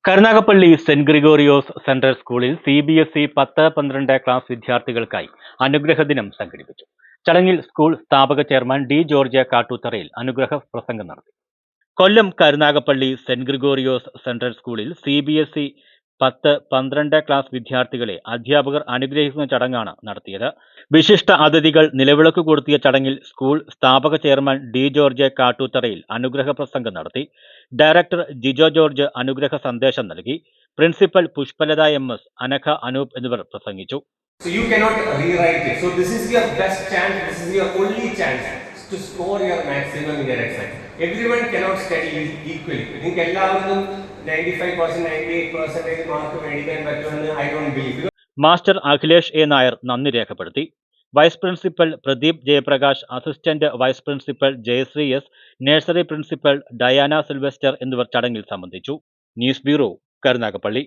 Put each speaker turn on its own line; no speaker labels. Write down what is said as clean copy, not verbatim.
Karunagappally saint Gregorios central സ്കൂളിൽ CBSE 10-12 class വിദ്യാർത്ഥികൾക്കായി അനുഗ്രഹ ദിനം സംഘടിപ്പിച്ചു. ചടങ്ങിൽ സ്കൂൾ സ്ഥാപക ചെയർമാൻ D. ജോർജ് കാട്ടൂത്തറയിൽ അനുഗ്രഹ പ്രസംഗം നടത്തി. Kollam Karunagappally saint Gregorios central സ്കൂളിൽ CBSE 10-12 ക്ലാസ് വിദ്യാർത്ഥികളെ അധ്യാപകർ അനുഗ്രഹിക്കുന്ന ചടങ്ങാണ് നടത്തിയത്. വിശിഷ്ട അതിഥികൾ നിലവിളക്ക് കൊളുത്തിയ ചടങ്ങിൽ സ്കൂൾ സ്ഥാപക ചെയർമാൻ D. ജോർജ് കാട്ടൂത്തറയിൽ അനുഗ്രഹ പ്രസംഗം നടത്തി. ഡയറക്ടർ ജിജോ ജോർജ് അനുഗ്രഹ സന്ദേശം നൽകി. പ്രിൻസിപ്പൽ പുഷ്പലത MS, അനഘ അനൂപ് എന്നിവർ പ്രസംഗിച്ചു.
So you cannot rewrite it. So this is your best chance. This is your only chance to score your maximum in your exam. Everyone cannot study equally. നിങ്ങൾക്ക് എല്ലാവർക്കും 95%, 98% mark മേടിക്കാൻ പറ്റുമെന്ന് I don't believe.
Master Akhilesh A. Nair നന്ദി രേഖപ്പെടുത്തി. Vice principal Pradeep Jayaprakash, assistant vice principal Jayashree S, nursery principal Diana Silvester എന്നിവർ ചടങ്ങിൽ സംബന്ധിച്ചു. News bureau, Karunagappally.